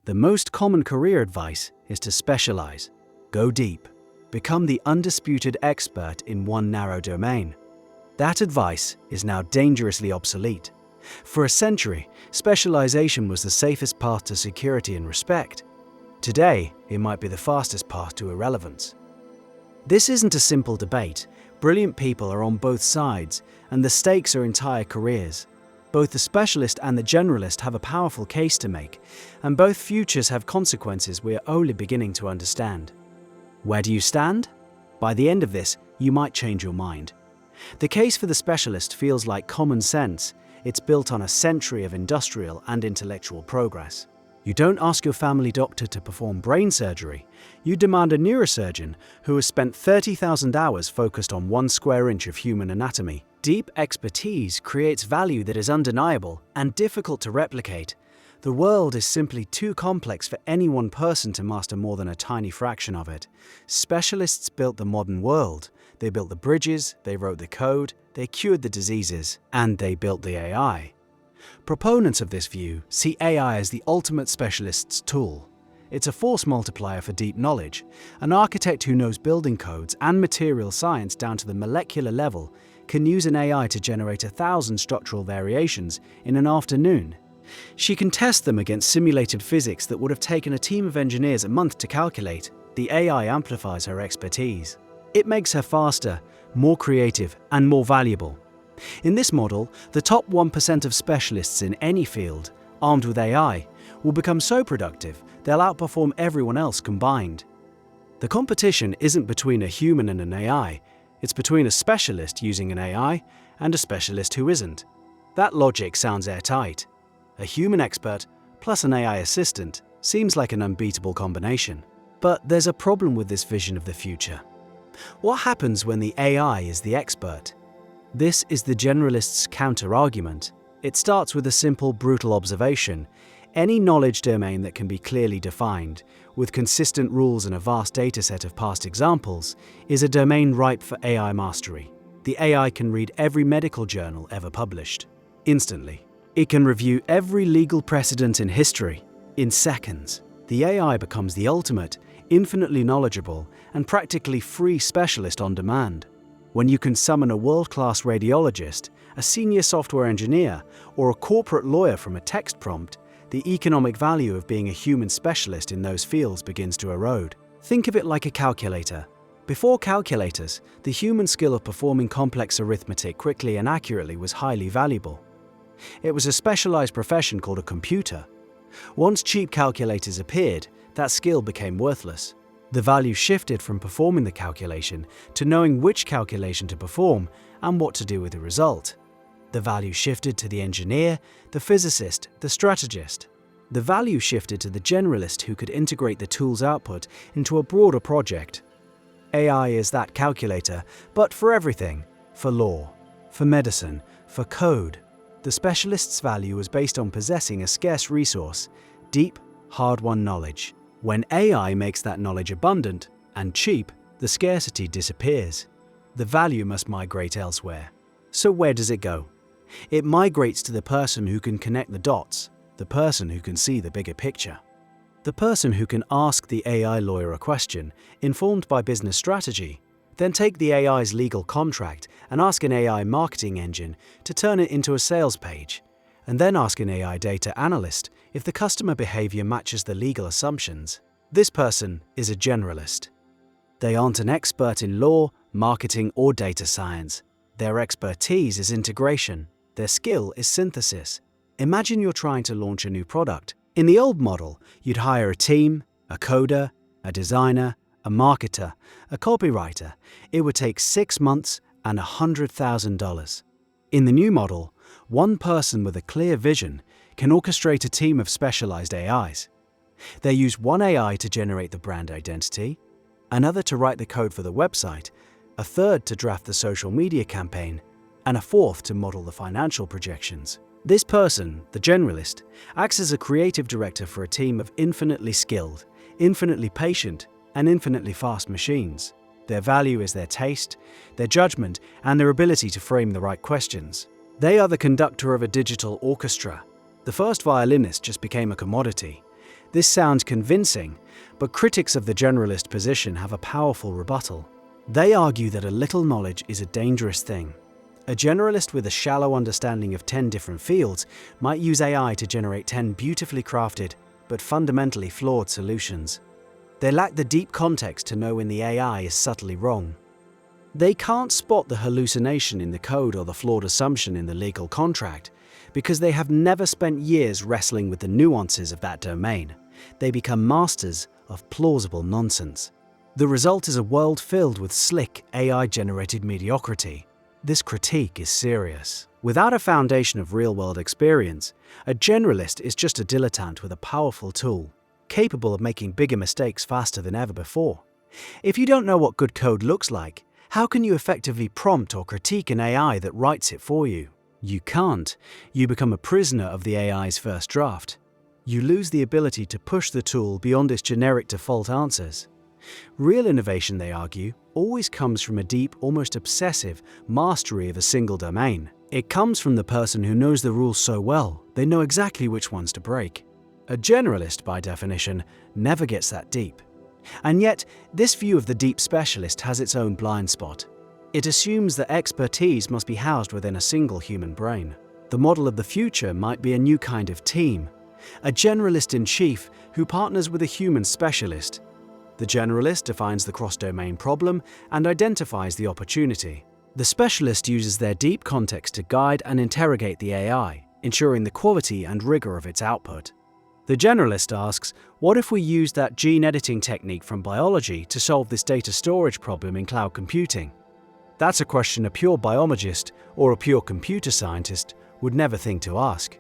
The most common career advice is to specialize, go deep, become the undisputed expert in one narrow domain. That advice is now dangerously obsolete. For a century, specialization was the safest path to security and respect. Today, it might be the fastest path to irrelevance. This isn't a simple debate. Brilliant people are on both sides, and the stakes are entire careers. Both the specialist and the generalist have a powerful case to make, and both futures have consequences we are only beginning to understand. Where do you stand? By the end of this, you might change your mind. The case for the specialist feels like common sense. It's built on a century of industrial and intellectual progress. You don't ask your family doctor to perform brain surgery. You demand a neurosurgeon who has spent 30,000 hours focused on 1 square inch of human anatomy. Deep expertise creates value that is undeniable and difficult to replicate. The world is simply too complex for any one person to master more than a tiny fraction of it. Specialists built the modern world. They built the bridges, they wrote the code, they cured the diseases, and they built the AI. Proponents of this view see AI as the ultimate specialist's tool. It's a force multiplier for deep knowledge. An architect who knows building codes and material science down to the molecular level can use an AI to generate 1,000 structural variations in an afternoon. She can test them against simulated physics that would have taken a team of engineers a month to calculate. The AI amplifies her expertise. It makes her faster, more creative, and more valuable. In this model, the top 1% of specialists in any field, armed with AI, will become so productive they'll outperform everyone else combined. The competition isn't between a human and an AI, it's between a specialist using an AI and a specialist who isn't. That logic sounds airtight. A human expert plus an AI assistant seems like an unbeatable combination. But there's a problem with this vision of the future. What happens when the AI is the expert? This is the generalist's counter-argument. It starts with a simple, brutal observation. Any knowledge domain that can be clearly defined, with consistent rules and a vast dataset of past examples, is a domain ripe for AI mastery. The AI can read every medical journal ever published, instantly. It can review every legal precedent in history, in seconds. The AI becomes the ultimate, infinitely knowledgeable, and practically free specialist on demand. When you can summon a world-class radiologist, a senior software engineer, or a corporate lawyer from a text prompt, the economic value of being a human specialist in those fields begins to erode. Think of it like a calculator. Before calculators, the human skill of performing complex arithmetic quickly and accurately was highly valuable. It was a specialized profession called a computer. Once cheap calculators appeared, that skill became worthless. The value shifted from performing the calculation to knowing which calculation to perform and what to do with the result. The value shifted to the engineer, the physicist, the strategist. The value shifted to the generalist who could integrate the tool's output into a broader project. AI is that calculator, but for everything. For law, for medicine, for code. The specialist's value is based on possessing a scarce resource, deep, hard-won knowledge. When AI makes that knowledge abundant and cheap, the scarcity disappears. The value must migrate elsewhere. So where does it go? It migrates to the person who can connect the dots, the person who can see the bigger picture. The person who can ask the AI lawyer a question, informed by business strategy, then take the AI's legal contract and ask an AI marketing engine to turn it into a sales page, and then ask an AI data analyst if the customer behavior matches the legal assumptions. This person is a generalist. They aren't an expert in law, marketing, or data science. Their expertise is integration. Their skill is synthesis. Imagine you're trying to launch a new product. In the old model, you'd hire a team, a coder, a designer, a marketer, a copywriter. It would take 6 months and $100,000. In the new model, one person with a clear vision can orchestrate a team of specialized AIs. They use one AI to generate the brand identity, another to write the code for the website, a third to draft the social media campaign, and a fourth to model the financial projections. This person, the generalist, acts as a creative director for a team of infinitely skilled, infinitely patient, and infinitely fast machines. Their value is their taste, their judgment, and their ability to frame the right questions. They are the conductor of a digital orchestra. The first violinist just became a commodity. This sounds convincing, but critics of the generalist position have a powerful rebuttal. They argue that a little knowledge is a dangerous thing. A generalist with a shallow understanding of 10 different fields might use AI to generate 10 beautifully crafted, but fundamentally flawed solutions. They lack the deep context to know when the AI is subtly wrong. They can't spot the hallucination in the code or the flawed assumption in the legal contract because they have never spent years wrestling with the nuances of that domain. They become masters of plausible nonsense. The result is a world filled with slick, AI-generated mediocrity. This critique is serious. Without a foundation of real-world experience, a generalist is just a dilettante with a powerful tool, capable of making bigger mistakes faster than ever before. If you don't know what good code looks like, how can you effectively prompt or critique an AI that writes it for you? You can't. You become a prisoner of the AI's first draft. You lose the ability to push the tool beyond its generic default answers. Real innovation, they argue, always comes from a deep, almost obsessive mastery of a single domain. It comes from the person who knows the rules so well, they know exactly which ones to break. A generalist, by definition, never gets that deep. And yet, this view of the deep specialist has its own blind spot. It assumes that expertise must be housed within a single human brain. The model of the future might be a new kind of team, a generalist-in-chief who partners with a human specialist. The generalist defines the cross-domain problem and identifies the opportunity. The specialist uses their deep context to guide and interrogate the AI, ensuring the quality and rigor of its output. The generalist asks, what if we used that gene editing technique from biology to solve this data storage problem in cloud computing? That's a question a pure biologist or a pure computer scientist would never think to ask.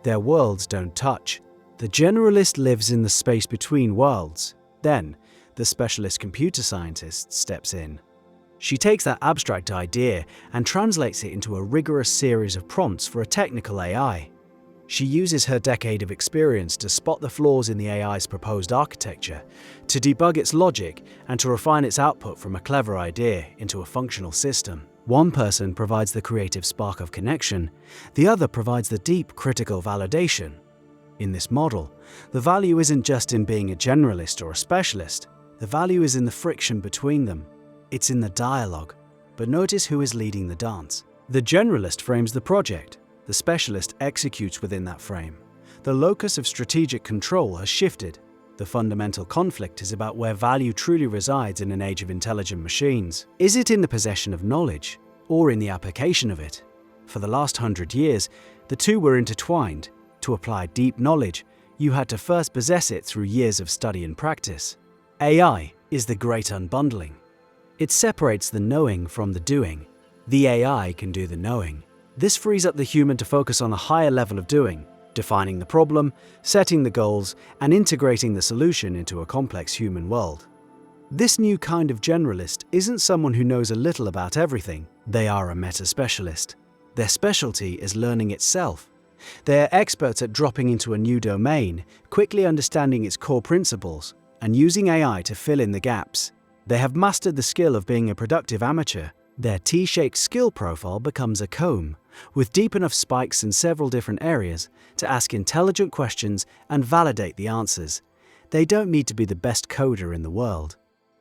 Their worlds don't touch. The generalist lives in the space between worlds. Then, the specialist computer scientist steps in. She takes that abstract idea and translates it into a rigorous series of prompts for a technical AI. She uses her decade of experience to spot the flaws in the AI's proposed architecture, to debug its logic, and to refine its output from a clever idea into a functional system. One person provides the creative spark of connection, the other provides the deep critical validation. In this model, the value isn't just in being a generalist or a specialist. The value is in the friction between them. It's in the dialogue. But notice who is leading the dance. The generalist frames the project. The specialist executes within that frame. The locus of strategic control has shifted. The fundamental conflict is about where value truly resides in an age of intelligent machines. Is it in the possession of knowledge, or in the application of it? For the last 100 years, the two were intertwined. To apply deep knowledge, you had to first possess it through years of study and practice. AI is the great unbundling. It separates the knowing from the doing. The AI can do the knowing. This frees up the human to focus on a higher level of doing, defining the problem, setting the goals, and integrating the solution into a complex human world. This new kind of generalist isn't someone who knows a little about everything. They are a meta-specialist. Their specialty is learning itself. They are experts at dropping into a new domain, quickly understanding its core principles, and using AI to fill in the gaps. They have mastered the skill of being a productive amateur. Their T-shaped skill profile becomes a comb, with deep enough spikes in several different areas to ask intelligent questions and validate the answers. They don't need to be the best coder in the world.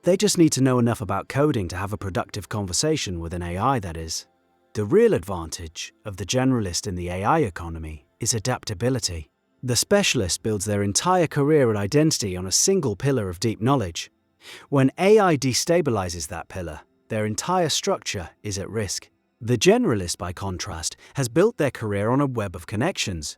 They just need to know enough about coding to have a productive conversation with an AI, that is. The real advantage of the generalist in the AI economy is adaptability. The specialist builds their entire career and identity on a single pillar of deep knowledge. When AI destabilizes that pillar, their entire structure is at risk. The generalist, by contrast, has built their career on a web of connections.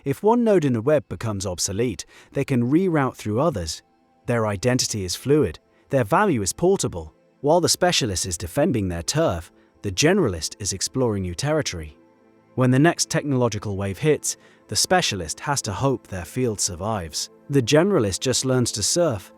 If one node in a web becomes obsolete, they can reroute through others. Their identity is fluid. Their value is portable. While the specialist is defending their turf, the generalist is exploring new territory. When the next technological wave hits, the specialist has to hope their field survives. The generalist just learns to surf.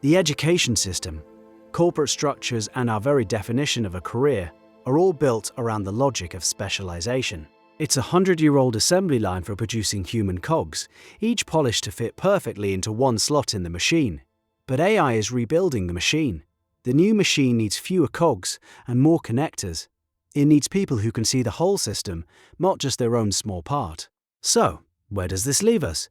The education system, corporate structures, and our very definition of a career are all built around the logic of specialization. It's a 100-year-old assembly line for producing human cogs, each polished to fit perfectly into one slot in the machine. But AI is rebuilding the machine. The new machine needs fewer cogs and more connectors. It needs people who can see the whole system, not just their own small part. So, where does this leave us?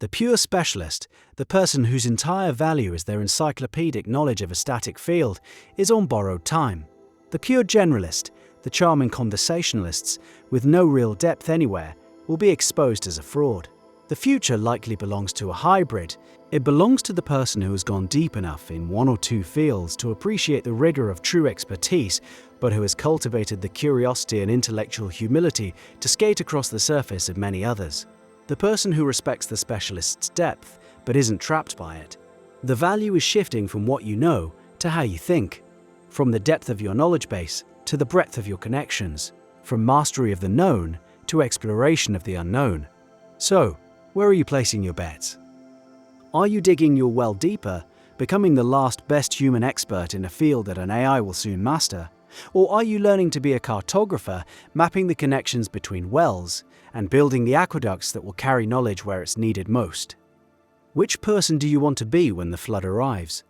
The pure specialist, the person whose entire value is their encyclopedic knowledge of a static field, is on borrowed time. The pure generalist, the charming conversationalists, with no real depth anywhere, will be exposed as a fraud. The future likely belongs to a hybrid. It belongs to the person who has gone deep enough in one or two fields to appreciate the rigor of true expertise, but who has cultivated the curiosity and intellectual humility to skate across the surface of many others. The person who respects the specialist's depth, but isn't trapped by it. The value is shifting from what you know to how you think, from the depth of your knowledge base to the breadth of your connections, from mastery of the known to exploration of the unknown. So, where are you placing your bets? Are you digging your well deeper, becoming the last best human expert in a field that an AI will soon master? Or are you learning to be a cartographer, mapping the connections between wells and building the aqueducts that will carry knowledge where it's needed most? Which person do you want to be when the flood arrives?